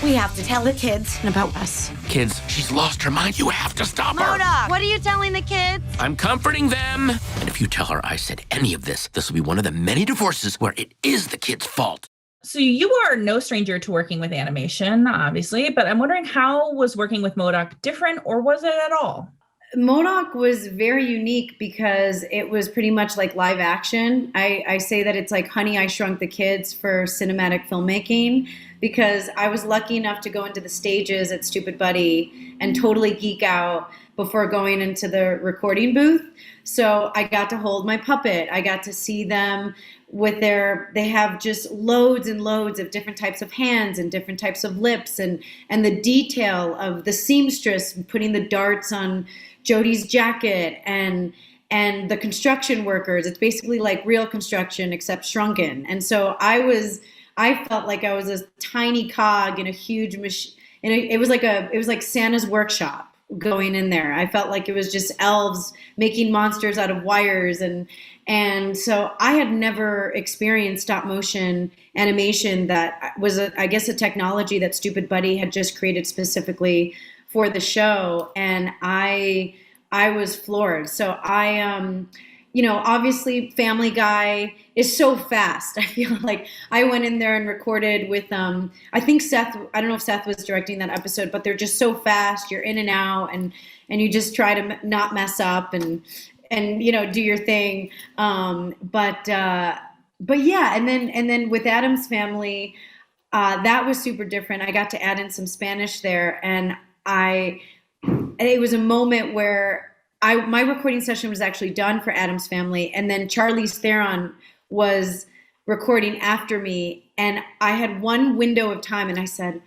We have to tell the kids about us. Kids, she's lost her mind. You have to stop her. M.O.D.O.K, what are you telling the kids? I'm comforting them. And if you tell her I said any of this, this will be one of the many divorces where it is the kid's fault. So you are no stranger to working with animation, obviously, but I'm wondering, how was working with M.O.D.O.K different, or was it at all? M.O.D.O.K was very unique because it was pretty much like live action. I say that it's like Honey, I Shrunk the Kids for cinematic filmmaking, because I was lucky enough to go into the stages at Stupid Buddy and totally geek out before going into the recording booth. So I got to hold my puppet. I got to see them with they have just loads and loads of different types of hands and different types of lips, and the detail of the seamstress putting the darts on Jodie's jacket, and the construction workers. It's basically like real construction except shrunken. And so I felt like I was a tiny cog in a huge machine. And it was like Santa's workshop going in there. I felt like it was just elves making monsters out of wires, and so I had never experienced stop motion animation. That was I guess a technology that Stupid Buddy had just created specifically for the show, and I was floored. So obviously Family Guy is so fast. I feel like I went in there and recorded with, I think Seth, I don't know if Seth was directing that episode, but they're just so fast. You're in and out, and you just try to not mess up and do your thing. But yeah, and then with Addams Family, that was super different. I got to add in some Spanish there, and it was a moment where my recording session was actually done for Addams Family, and then Charlize Theron was recording after me, and I had one window of time, and I said,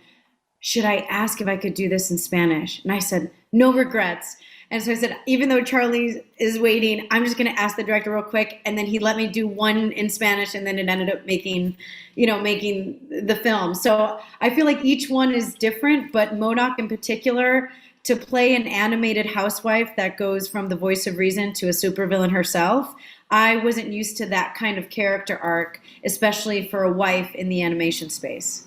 should I ask if I could do this in Spanish? And I said, no regrets. And so I said, even though Charlize is waiting, I'm just going to ask the director real quick. And then he let me do one in Spanish, and then it ended up making the film. So I feel like each one is different, but M.O.D.O.K in particular, to play an animated housewife that goes from the voice of reason to a supervillain herself, I wasn't used to that kind of character arc, especially for a wife in the animation space.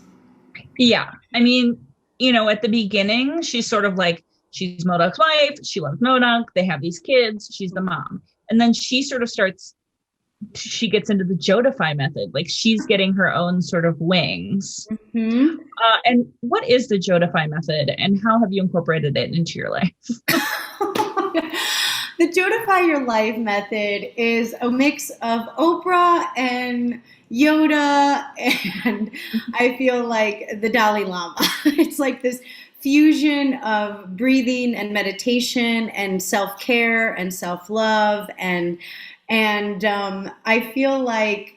Yeah. I mean, at the beginning, she's sort of like, she's M.O.D.O.K's wife. She loves M.O.D.O.K. They have these kids. She's the mom. And then she sort of she gets into the Jodify method. Like, she's getting her own sort of wings. Mm-hmm. And what is the Jodify method, and how have you incorporated it into your life? The Jodify Your Life method is a mix of Oprah and Yoda, and I feel like the Dalai Lama. It's like this fusion of breathing and meditation and self-care and self-love, and I feel like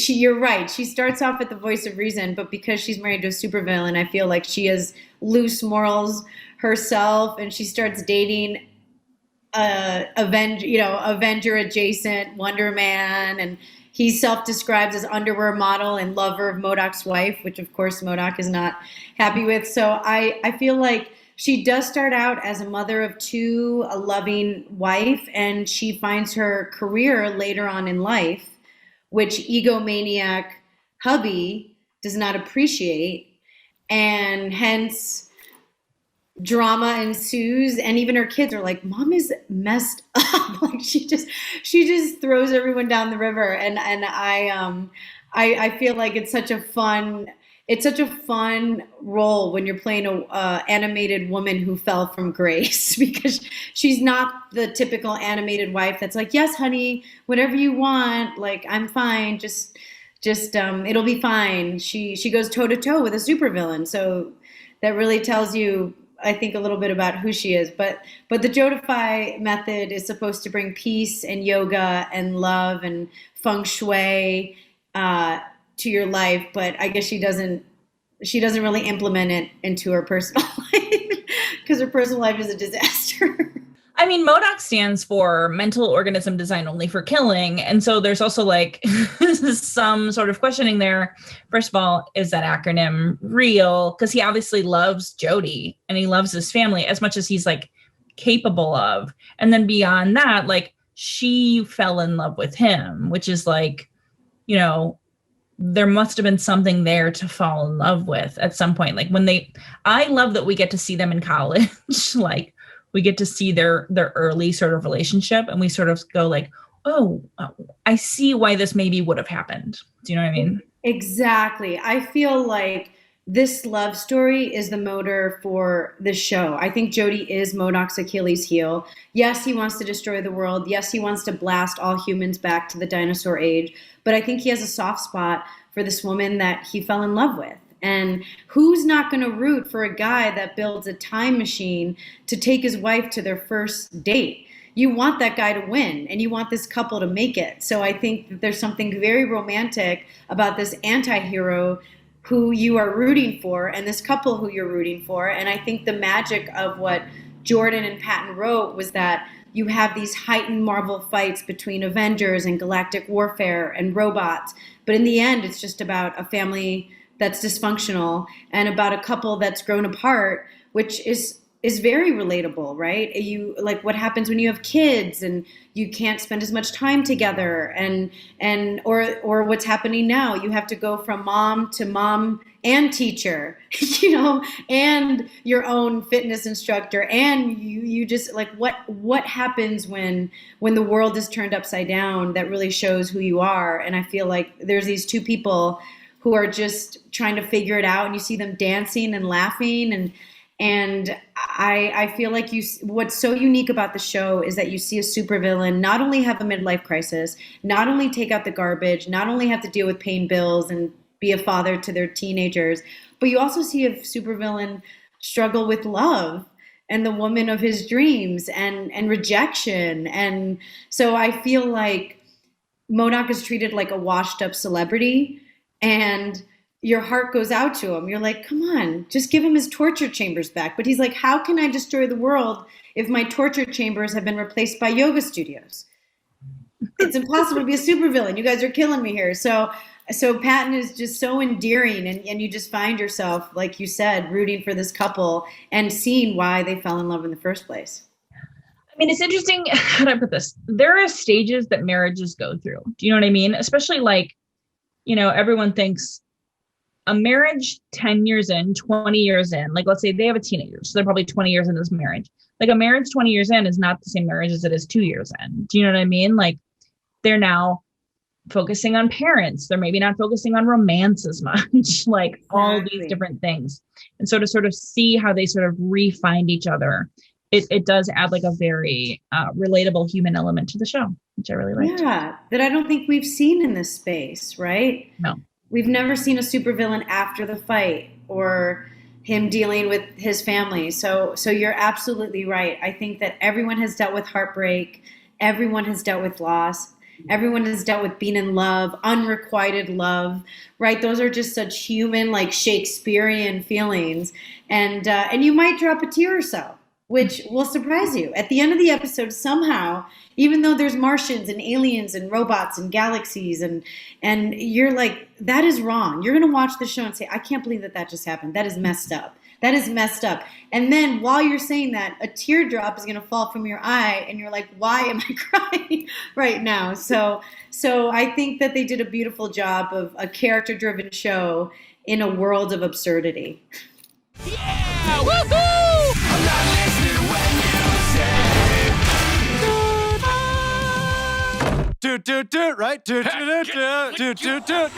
you're right. She starts off at the voice of reason, but because she's married to a supervillain, I feel like she has loose morals herself, and she starts dating Avenger adjacent Wonder Man, and he self-describes as underwear model and lover of M.O.D.O.K's wife, which of course M.O.D.O.K is not happy with. So I feel like she does start out as a mother of two, a loving wife, and she finds her career later on in life, which egomaniac hubby does not appreciate, and hence drama ensues, and even her kids are like, Mom is messed up. Like she just throws everyone down the river, and I feel like it's such a fun role when you're playing a animated woman who fell from grace, because she's not the typical animated wife that's like, yes, honey, whatever you want, like I'm fine, just it'll be fine. She goes toe to toe with a supervillain, so that really tells you, I think, a little bit about who she is. But the Jodify method is supposed to bring peace and yoga and love and feng shui to your life, but I guess she doesn't really implement it into her personal life, because her personal life is a disaster. I mean, M.O.D.O.K stands for Mental Organism Designed Only for Killing. And so there's also like some sort of questioning there. First of all, is that acronym real? Because he obviously loves Jodie and he loves his family as much as he's like capable of. And then beyond that, like she fell in love with him, which is like, there must have been something there to fall in love with at some point. Like I love that we get to see them in college. Like we get to see their early sort of relationship, and we sort of go like, oh, I see why this maybe would have happened. Do you know what I mean? Exactly. I feel like this love story is the motor for the show. I think Jodie is M.O.D.O.K's Achilles heel. Yes, he wants to destroy the world. Yes, he wants to blast all humans back to the dinosaur age. But I think he has a soft spot for this woman that he fell in love with. And who's not going to root for a guy that builds a time machine to take his wife to their first date? You want that guy to win, and you want this couple to make it. So I think that there's something very romantic about this anti-hero who you are rooting for and this couple who you're rooting for. And I think the magic of what Jordan and Patton wrote was that you have these heightened Marvel fights between Avengers and galactic warfare and robots. But in the end, it's just about a family that's dysfunctional and about a couple that's grown apart, which is very relatable, right? You like what happens when you have kids and you can't spend as much time together, or what's happening now. You have to go from mom to mom and teacher, and your own fitness instructor, and you just like what happens when the world is turned upside down that really shows who you are. And I feel like there's these two people who are just trying to figure it out, and you see them dancing and laughing and I feel like what's so unique about the show is that you see a supervillain not only have a midlife crisis, not only take out the garbage, not only have to deal with paying bills and be a father to their teenagers, but you also see a supervillain struggle with love and the woman of his dreams and rejection. And so I feel like M.O.D.O.K is treated like a washed up celebrity, and your heart goes out to him. You're like, come on, just give him his torture chambers back. But he's like, how can I destroy the world if my torture chambers have been replaced by yoga studios? It's impossible to be a supervillain. You guys are killing me here. So Patton is just so endearing, and you just find yourself, like you said, rooting for this couple and seeing why they fell in love in the first place. I mean, it's interesting. How do I put this? There are stages that marriages go through. Do you know what I mean? Especially like, everyone thinks a marriage 10 years in, 20 years in, like let's say they have a teenager, so they're probably 20 years in this marriage. Like a marriage 20 years in is not the same marriage as it is 2 years in. Do you know what I mean? Like they're now focusing on parents. They're maybe not focusing on romance as much, like all these different things. And so to sort of see how they sort of re-find each other, it does add like a very relatable human element to the show, which I really liked. Yeah, that I don't think we've seen in this space, right? No. We've never seen a supervillain after the fight or him dealing with his family. So you're absolutely right. I think that everyone has dealt with heartbreak. Everyone has dealt with loss. Everyone has dealt with being in love, unrequited love, right? Those are just such human, like Shakespearean feelings. And you might drop a tear or so, which will surprise you. At the end of the episode, somehow, even though there's Martians and aliens and robots and galaxies and you're like, that is wrong. You're going to watch the show and say, I can't believe that just happened. That is messed up. That is messed up. And then while you're saying that, a teardrop is going to fall from your eye and you're like, why am I crying right now? So I think that they did a beautiful job of a character-driven show in a world of absurdity. Yeah! Woohoo! I'm not listening when you say Toot toot toot, right? Toot toot toot toot toot toot.